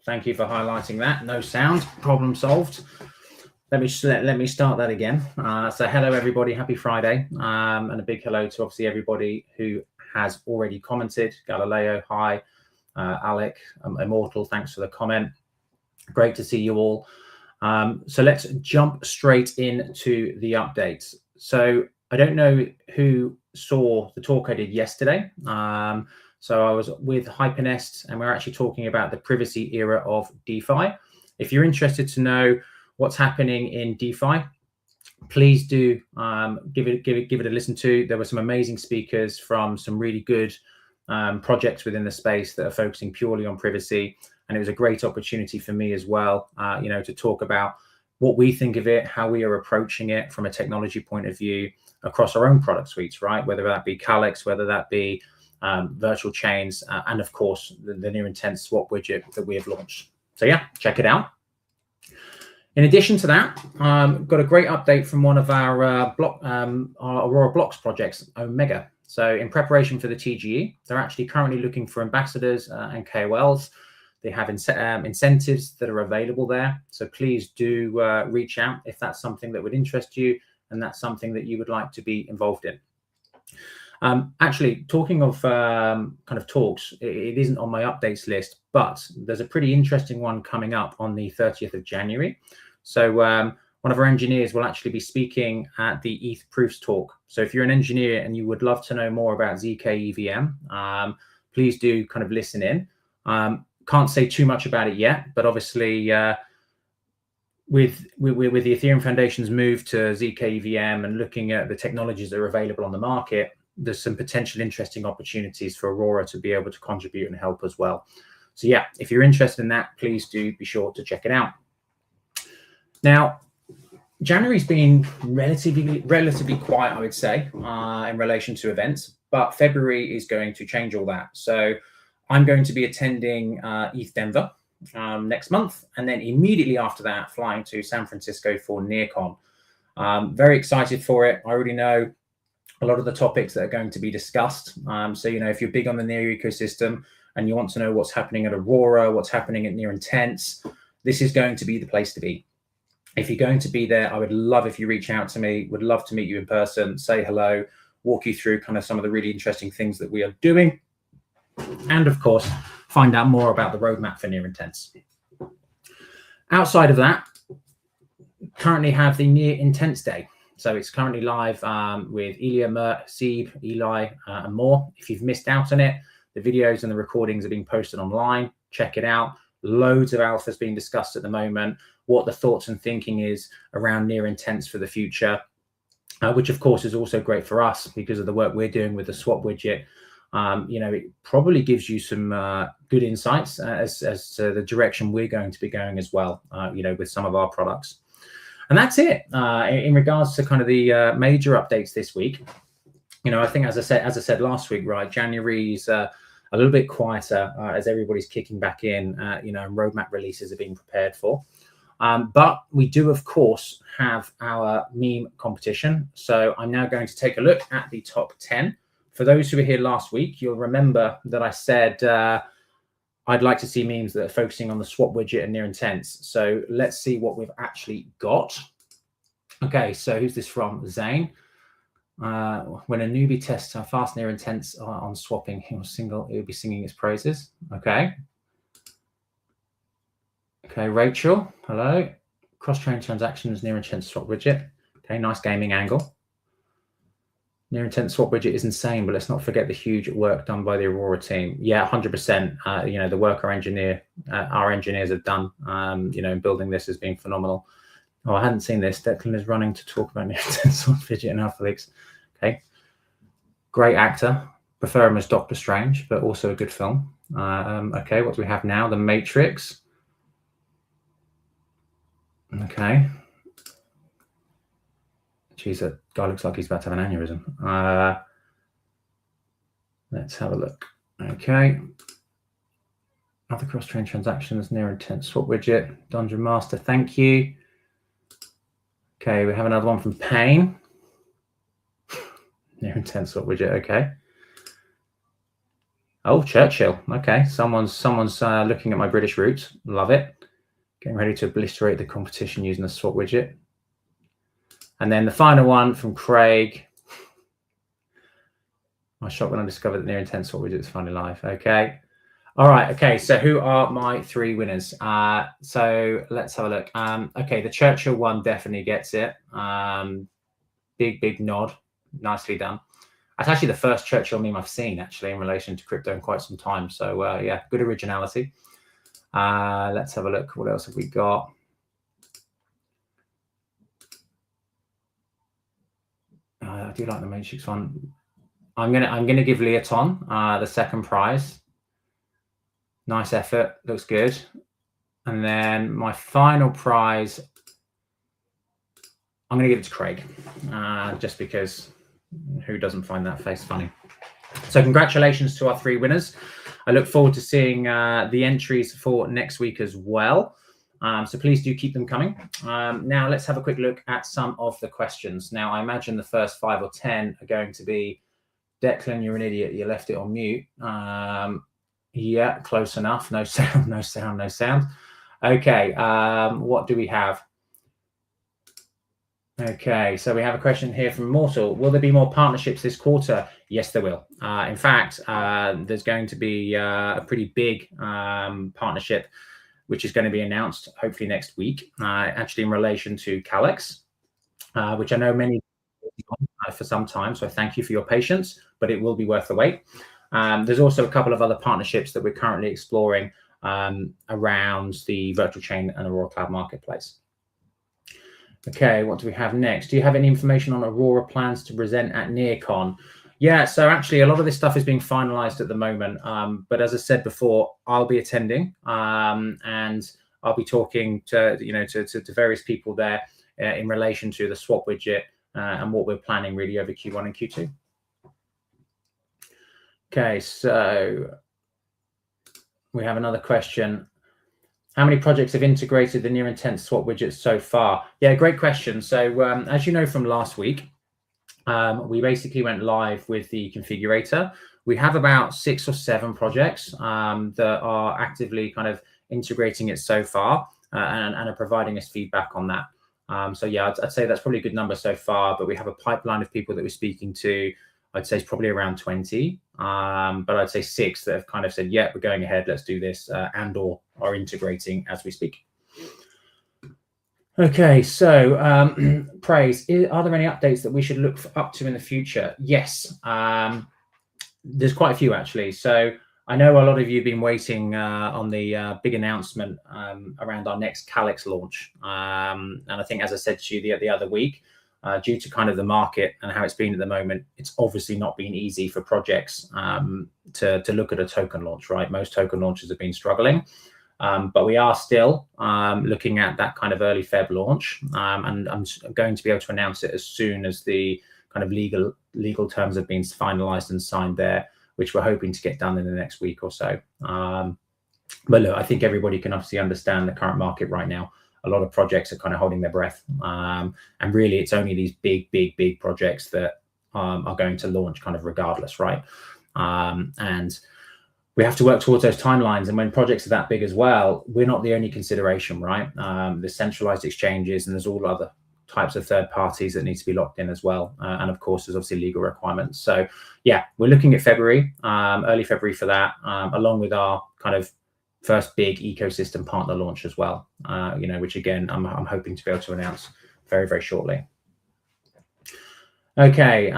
Thank you for highlighting that. No sound. Problem solved. Let me start that again. So hello, everybody. Happy Friday. And a big hello to obviously everybody who has already commented. Galileo, hi. Alec, Immortal, thanks for the comment. Great to see you all. So let's jump straight into the updates. So I don't know who saw the talk I did yesterday. So I was with Hypernest, and we're actually talking about the privacy era of DeFi. If you're interested to know what's happening in DeFi, please do give it a listen to. There were some amazing speakers from some really good projects within the space that are focusing purely on privacy, and it was a great opportunity for me as well, to talk about what we think of it, how we are approaching it from a technology point of view across our own product suites, right? Whether that be Calyx, whether that be virtual chains, and of course the near intent swap widget that we have launched. So yeah, check it out. In addition to that, got a great update from one of our Aurora Blocks projects, Omega. So in preparation for the TGE, they're actually currently looking for ambassadors and KOLs. They have incentives that are available there. So please do reach out if that's something that would interest you and that's something that you would like to be involved in. Actually, talking of kind of talks, it isn't on my updates list, but there's a pretty interesting one coming up on the 30th of January. So one of our engineers will actually be speaking at the ETH Proofs talk. So if you're an engineer and you would love to know more about ZK EVM, please do kind of listen in. Can't say too much about it yet, but obviously with the Ethereum Foundation's move to ZK EVM and looking at the technologies that are available on the market, there's some potential interesting opportunities for Aurora to be able to contribute and help as well. So yeah, if you're interested in that, please do be sure to check it out. Now, January's been relatively quiet, I would say, in relation to events, but February is going to change all that. So I'm going to be attending ETH Denver next month, and then immediately after that, flying to San Francisco for NearCon. Very excited for it. I already know a lot of the topics that are going to be discussed. So, if you're big on the Near ecosystem and you want to know what's happening at Aurora, what's happening at Near Intents, this is going to be the place to be. If you're going to be there, I would love if you reach out to me, would love to meet you in person, say hello, walk you through kind of some of the really interesting things that we are doing. And of course, find out more about the roadmap for Near Intents. Outside of that, currently have the Near Intents Day. So it's currently live with Ilya, Mert, Sieb, Eli, and more. If you've missed out on it, the videos and the recordings are being posted online. Check it out. Loads of alphas being discussed at the moment, what the thoughts and thinking is around Near Intents for the future, which of course is also great for us because of the work we're doing with the swap widget. It probably gives you some good insights as to the direction we're going to be going as well, with some of our products. And that's it in regards to kind of the major updates this week. I think, as I said last week, right, January's a little bit quieter as everybody's kicking back in, and roadmap releases are being prepared for. But we do, of course, have our meme competition. So I'm now going to take a look at the top 10. For those who were here last week, you'll remember that I said I'd like to see memes that are focusing on the swap widget and Near Intents. So let's see what we've actually got. Okay, so who's this from? Zane. When a newbie tests how fast Near Intents are on swapping, he'll be singing its praises. Okay. Okay, Rachel. Hello. Cross-chain transactions, Near Intent swap widget. Okay, nice gaming angle. Near Intent swap widget is insane, but let's not forget the huge work done by the Aurora team. Yeah, 100%. The work our engineers have done, in building this has been phenomenal. Oh, I hadn't seen this. Declan is running to talk about Near Intent swap widget and Alpha Leaks. Okay. Great actor. Prefer him as Doctor Strange, but also a good film. Okay, what do we have now? The Matrix. Okay. Geez, that guy looks like he's about to have an aneurysm. Let's have a look. Okay. Other cross-chain transactions, Near Intent swap widget. Dungeon Master, thank you. Okay, we have another one from Payne. Near Intent swap widget, okay. Oh, Churchill. Okay, someone's looking at my British roots. Love it. Getting ready to obliterate the competition using the swap widget. And then the final one from Craig. I was shocked when I discovered that near intent swap widget is finally live. Okay. All right. Okay. So who are my 3 winners? So let's have a look. Okay. The Churchill one definitely gets it. Big nod. Nicely done. That's actually the first Churchill meme I've seen actually in relation to crypto in quite some time. So yeah, good originality. Let's have a look. What else have we got? I do like the Matrix one. I'm gonna give Leoton the second prize. Nice effort, looks good. And then my final prize, I'm gonna give it to Craig, just because who doesn't find that face funny? So congratulations to our 3 winners. I look forward to seeing the entries for next week as well. So please do keep them coming. Now let's have a quick look at some of the questions. Now I imagine the first 5 or 10 are going to be, Declan, you're an idiot, you left it on mute. Yeah, close enough. No sound, no sound, no sound. Okay, what do we have? Okay, so we have a question here from Mortal. Will there be more partnerships this quarter? Yes, there will. In fact, there's going to be a pretty big partnership, which is going to be announced hopefully next week, actually in relation to Calyx, which I know many for some time. So thank you for your patience, but it will be worth the wait. There's also a couple of other partnerships that we're currently exploring around the virtual chain and Aurora Cloud Marketplace. Okay, what do we have next? Do you have any information on Aurora plans to present at NearCon? Yeah, so actually a lot of this stuff is being finalized at the moment. But as I said before, I'll be attending and I'll be talking to various people there in relation to the swap widget and what we're planning really over Q1 and Q2. Okay, so we have another question. How many projects have integrated the near intent swap widget so far? Yeah, great question. So as you know from last week, we basically went live with the configurator. We have about 6 or 7 projects that are actively kind of integrating it so far and are providing us feedback on that. So yeah, I'd say that's probably a good number so far, but we have a pipeline of people that we're speaking to. I'd say it's probably around 20, but I'd say 6 that have kind of said, yeah, we're going ahead, let's do this, and or are integrating as we speak. Okay, so praise, are there any updates that we should look up to in the future? Yes, there's quite a few actually. So I know a lot of you have been waiting on the big announcement around our next Calyx launch. And I think, as I said to you the other week, due to kind of the market and how it's been at the moment, it's obviously not been easy for projects to look at a token launch, right? Most token launches have been struggling, but we are still looking at that kind of early Feb launch, and I'm going to be able to announce it as soon as the kind of legal terms have been finalized and signed there, which we're hoping to get done in the next week or so. But look, I think everybody can obviously understand the current market right now. A lot of projects are kind of holding their breath. And really, it's only these big projects that are going to launch kind of regardless, right? And we have to work towards those timelines. And when projects are that big as well, we're not the only consideration, right? There's centralized exchanges and there's all other types of third parties that need to be locked in as well. And of course, there's obviously legal requirements. So yeah, we're looking at February, early February for that, along with our kind of first big ecosystem partner launch as well, which again, I'm hoping to be able to announce very shortly. Okay,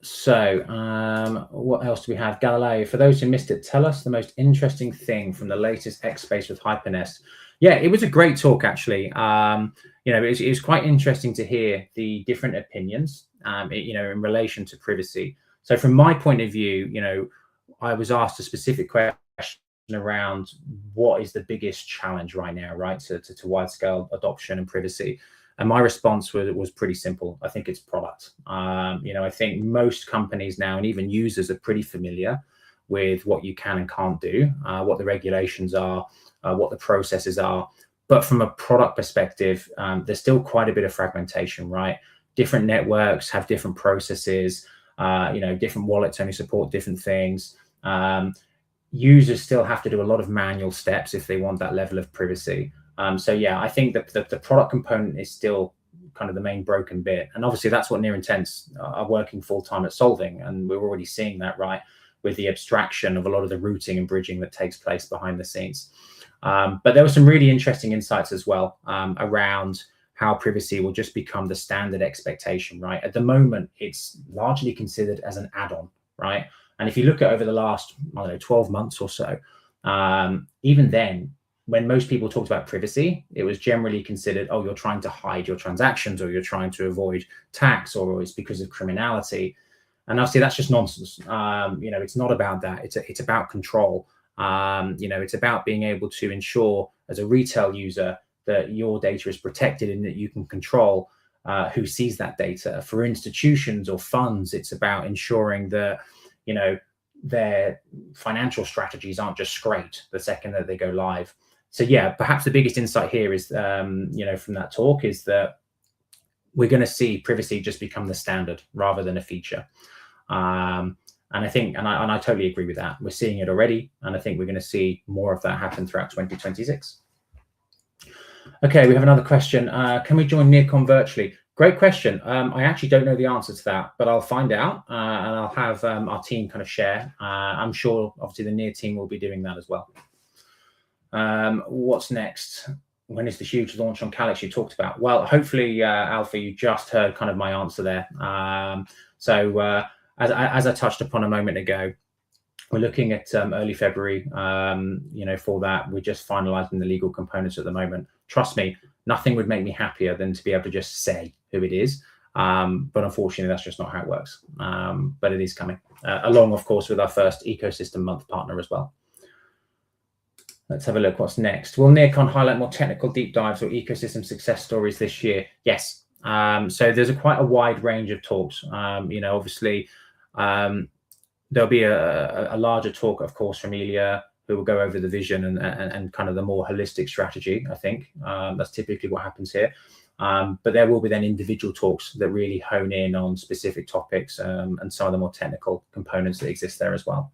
so what else do we have? Galileo, for those who missed it, tell us the most interesting thing from the latest X Space with Hypernest. Yeah, it was a great talk, actually. It was quite interesting to hear the different opinions, in relation to privacy. So from my point of view, I was asked a specific question around what is the biggest challenge right now, right, to wide scale adoption and privacy. And my response was pretty simple. I think it's product. I think most companies now and even users are pretty familiar with what you can and can't do, what the regulations are, what the processes are. But from a product perspective, there's still quite a bit of fragmentation, right? Different networks have different processes, different wallets only support different things. users still have to do a lot of manual steps if they want that level of privacy. So yeah, I think that the product component is still kind of the main broken bit. And obviously that's what near intents are working full time at solving. And we're already seeing that, right, with the abstraction of a lot of the routing and bridging that takes place behind the scenes. But there were some really interesting insights as well around how privacy will just become the standard expectation, right? At the moment, it's largely considered as an add-on, right? And if you look at over the last, I don't know, 12 months or so, even then, when most people talked about privacy, it was generally considered, oh, you're trying to hide your transactions, or you're trying to avoid tax, or it's because of criminality. And obviously that's just nonsense. It's not about that. It's about control. It's about being able to ensure as a retail user that your data is protected and that you can control who sees that data. For institutions or funds, it's about ensuring that, their financial strategies aren't just scraped the second that they go live. So yeah, perhaps the biggest insight here is, from that talk, is that we're going to see privacy just become the standard rather than a feature. And I think, and I totally agree with that. We're seeing it already, and I think we're going to see more of that happen throughout 2026. Okay, we have another question. Can we join NearCon virtually? Great question. I actually don't know the answer to that, but I'll find out, and I'll have our team kind of share. I'm sure, obviously, the Near team will be doing that as well. What's next? When is the huge launch on Calyx you talked about? Well, hopefully, Alpha, you just heard kind of my answer there. As I touched upon a moment ago, we're looking at early February, for that. We're just finalizing the legal components at the moment. Trust me, nothing would make me happier than to be able to just say who it is. But unfortunately, that's just not how it works. But it is coming, along, of course, with our first Ecosystem Month partner as well. Let's have a look. What's next? Will NearCon highlight more technical deep dives or ecosystem success stories this year? Yes. So there's quite a wide range of talks. Obviously, there'll be a larger talk, of course, from Ilya, who will go over the vision and kind of the more holistic strategy, I think. That's typically what happens here. But there will be then individual talks that really hone in on specific topics and some of the more technical components that exist there as well.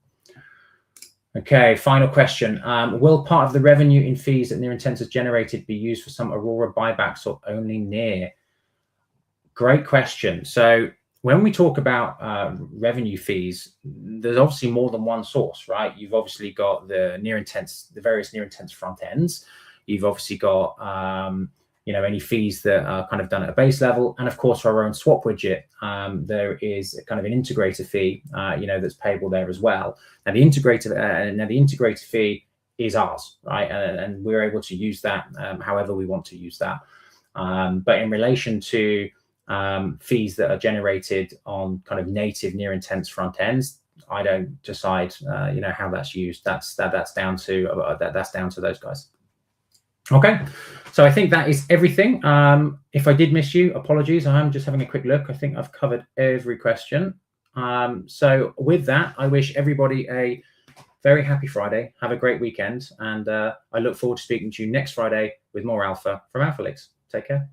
Okay, final question. Will part of the revenue in fees that Near Intents has generated be used for some Aurora buybacks or only Near? Great question. So when we talk about revenue fees, there's obviously more than one source, right? You've obviously got the Near Intents, the various Near Intents front ends. You've obviously got, any fees that are kind of done at a base level. And of course, for our own swap widget, there is kind of an integrator fee, that's payable there as well. Now the integrator fee is ours, right? And we're able to use that however we want to use that. But in relation to fees that are generated on kind of native Near Intents front ends, I don't decide, how that's used. That's down to those guys. Okay, so I think that is everything. If I did miss you, apologies. I'm just having a quick look. I think I've covered every question. So with that, I wish everybody a very happy Friday. Have a great weekend, and I look forward to speaking to you next Friday with more Alpha from Alpha Leaks. Take care.